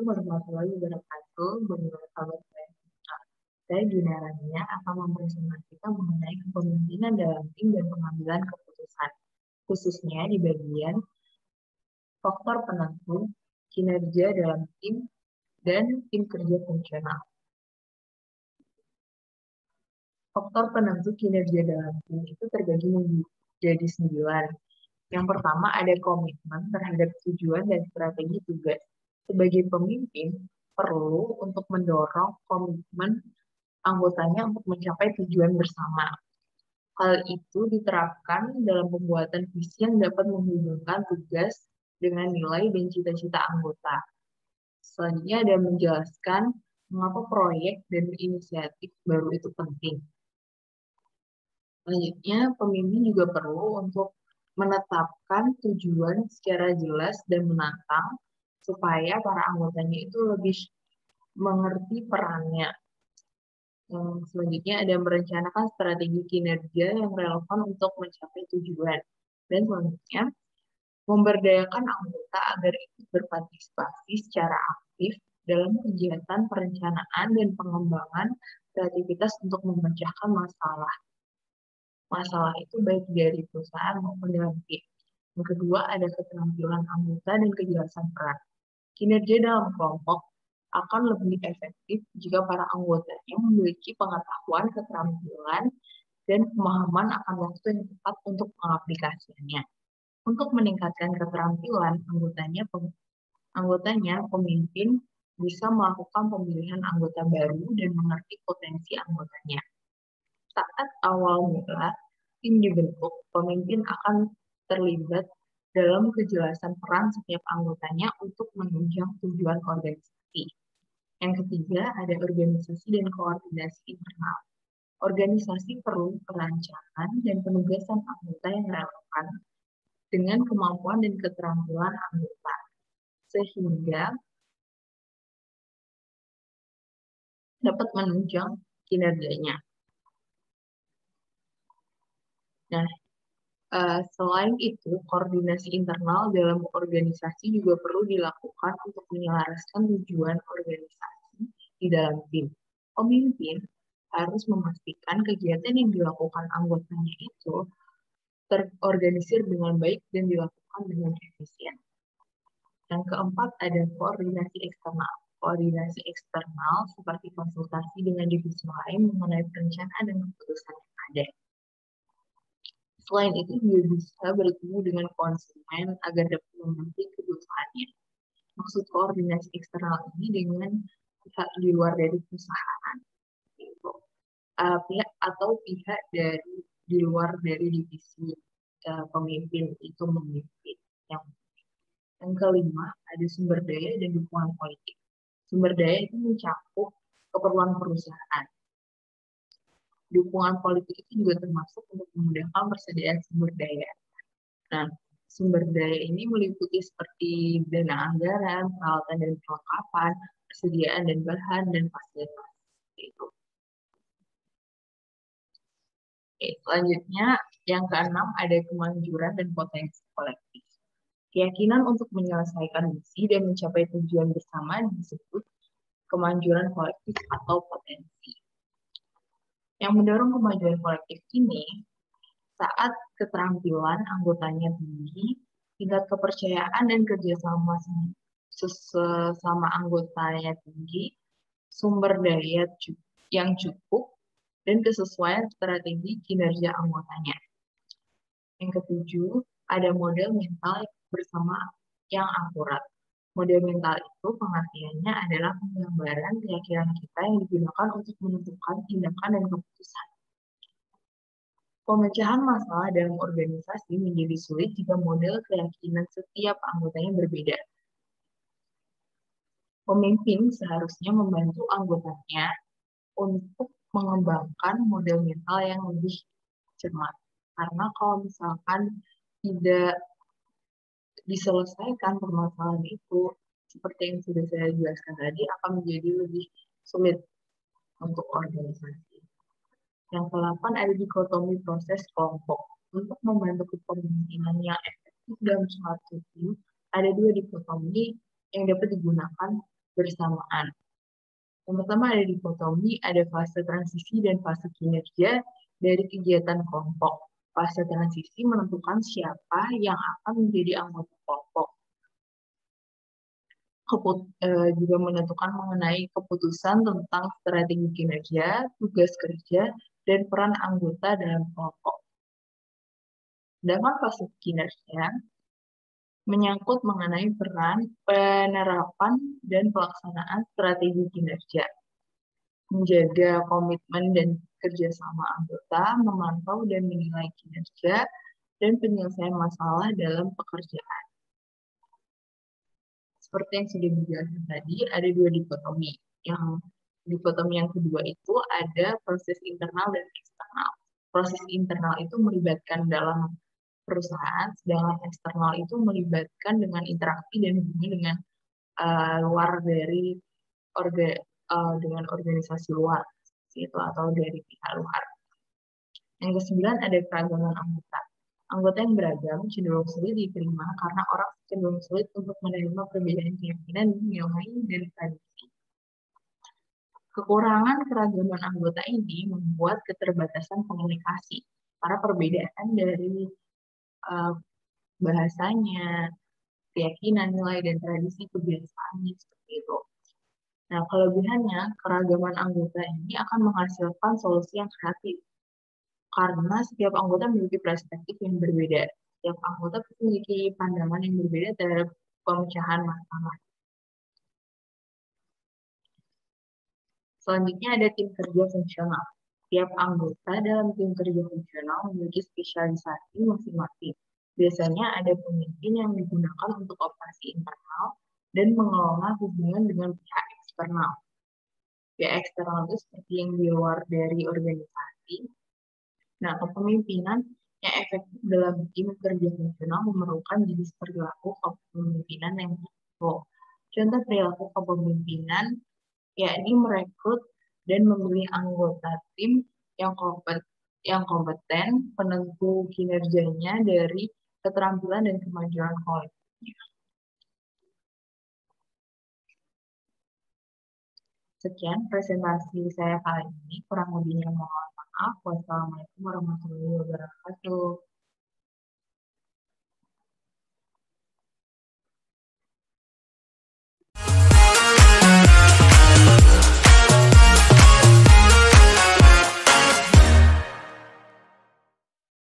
Assalamualaikum warahmatullahi wabarakatuh. Bagaimana kabar kalian? Saya Gina Rania akan mempresentasikan mengenai kepemimpinan dalam tim dan pengambilan keputusan, khususnya di bagian faktor penentu kinerja dalam tim dan tim kerja fungsional. Faktor penentu kinerja dalam tim itu terbagi menjadi 9. Yang pertama ada komitmen terhadap tujuan dan strategi tugas. Sebagai pemimpin, perlu untuk mendorong komitmen anggotanya untuk mencapai tujuan bersama. Hal itu diterapkan dalam pembuatan visi yang dapat menghubungkan tugas dengan nilai dan cita-cita anggota. Selanjutnya ada menjelaskan mengapa proyek dan inisiatif baru itu penting. Selanjutnya, pemimpin juga perlu untuk menetapkan tujuan secara jelas dan menantang supaya para anggotanya itu lebih mengerti perannya. Selanjutnya ada merencanakan strategi kinerja yang relevan untuk mencapai tujuan. Dan selanjutnya, memberdayakan anggota agar ikut berpartisipasi secara aktif dalam kegiatan perencanaan dan pengembangan kreativitas untuk memecahkan masalah. Masalah itu baik dari perusahaan maupun dalam tim. Yang kedua, ada keterampilan anggota dan kejelasan peran. Kinerja dalam kelompok akan lebih efektif jika para anggotanya memiliki pengetahuan, keterampilan, dan pemahaman akan waktu yang tepat untuk mengaplikasikannya. Untuk meningkatkan keterampilan anggotanya, pemimpin bisa melakukan pemilihan anggota baru dan mengerti potensi anggotanya. Saat awal mula tim dibentuk, pemimpin akan terlibat dalam kejelasan peran setiap anggotanya untuk menunjang tujuan organisasi. Yang ketiga, ada organisasi dan koordinasi internal. Organisasi perlu perancangan dan penugasan anggota yang relevan dengan kemampuan dan keterampilan anggota, sehingga dapat menunjang kinerjanya. Nah, selain itu, koordinasi internal dalam organisasi juga perlu dilakukan untuk menyelaraskan tujuan organisasi di dalam tim. Pemimpin harus memastikan kegiatan yang dilakukan anggotanya itu terorganisir dengan baik dan dilakukan dengan efisien. Yang keempat ada koordinasi eksternal. Koordinasi eksternal seperti konsultasi dengan divisi lain mengenai perencanaan dan keputusan yang ada. Selain itu juga bisa bertemu dengan konsumen agar dapat memenuhi kebutuhannya. Maksud koordinasi eksternal ini dengan pihak di luar dari perusahaan, pihak atau pihak dari di luar dari divisi pemimpin itu memimpin. Yang kelima ada sumber daya dan dukungan politik. Sumber daya itu mencakup keperluan perusahaan. Dukungan politik itu juga termasuk untuk memudahkan persediaan sumber daya. Nah, sumber daya ini meliputi seperti dana anggaran, peralatan dan perlengkapan, persediaan dan bahan, dan fasilitas. Itu. Oke, selanjutnya, yang keenam ada kemanjuran dan potensi kolektif. Keyakinan untuk menyelesaikan misi dan mencapai tujuan bersama disebut kemanjuran kolektif atau potensi. Yang mendorong kemajuan kolektif ini saat keterampilan anggotanya tinggi, tingkat kepercayaan dan kerjasama sesama anggotanya tinggi, sumber daya yang cukup, dan kesesuaian strategi kinerja anggotanya. Yang ketujuh, ada model mental bersama yang akurat. Model mental itu pengertiannya adalah penggambaran keyakinan kita yang digunakan untuk menentukan tindakan dan keputusan. Pemecahan masalah dalam organisasi menjadi sulit jika model keyakinan setiap anggotanya berbeda. Pemimpin seharusnya membantu anggotanya untuk mengembangkan model mental yang lebih cermat. Karena kalau misalkan tidak diselesaikan permasalahan itu, seperti yang sudah saya jelaskan tadi, akan menjadi lebih sulit untuk organisasi. Yang ke-8 ada dikotomi proses kelompok. Untuk membantu kepemimpinan yang efektif dalam suatu tim, ada 2 dikotomi yang dapat digunakan bersamaan. Yang pertama ada dikotomi, ada fase transisi dan fase kinerja dari kegiatan kelompok. Fase transisi menentukan siapa yang akan menjadi anggota kelompok. Juga menentukan mengenai keputusan tentang strategi kinerja, tugas kerja, dan peran anggota dalam kelompok. Sedangkan fase kinerja menyangkut mengenai peran, penerapan, dan pelaksanaan strategi kinerja, menjaga komitmen dan kerjasama anggota, memantau dan menilai kinerja, dan penyelesaian masalah dalam pekerjaan. Seperti yang sudah dijelaskan tadi, ada dua dikotomi. Yang dikotomi yang kedua itu ada proses internal dan eksternal. Proses internal itu melibatkan dalam perusahaan, sedangkan eksternal itu melibatkan dengan interaksi dan hubungan dengan luar dari dengan organisasi luar itu atau dari pihak luar. Yang kesembilan ada keragaman anggota. Anggota yang beragam cenderung sulit diterima karena orang cenderung sulit untuk menerima perbedaan keyakinan, nilai, dan tradisi. Kekurangan keragaman anggota ini membuat keterbatasan komunikasi karena perbedaan dari bahasanya, keyakinan, nilai, dan tradisi kebiasaannya seperti itu. Nah, kelebihannya, keragaman anggota ini akan menghasilkan solusi yang kreatif. Karena setiap anggota memiliki perspektif yang berbeda. Setiap anggota memiliki pandangan yang berbeda terhadap pemecahan masalah. Selanjutnya ada tim kerja fungsional. Setiap anggota dalam tim kerja fungsional memiliki spesialisasi masing-masing. Biasanya ada pemimpin yang digunakan untuk operasi internal dan mengelola hubungan dengan pihak eksternal. Pihak eksternal itu seperti yang di luar dari organisasi. Nah, kepemimpinan yang efektif dalam tim kerja fungsional memerlukan jenis perilaku kepemimpinan yang tertentu. Contoh perilaku kepemimpinan yakni merekrut dan memilih anggota tim yang kompeten, penentu kinerjanya dari keterampilan dan kemajuan kolektif. Sekian presentasi saya kali ini. Kurang lebihnya mohon maaf. Wassalamualaikum warahmatullahi wabarakatuh.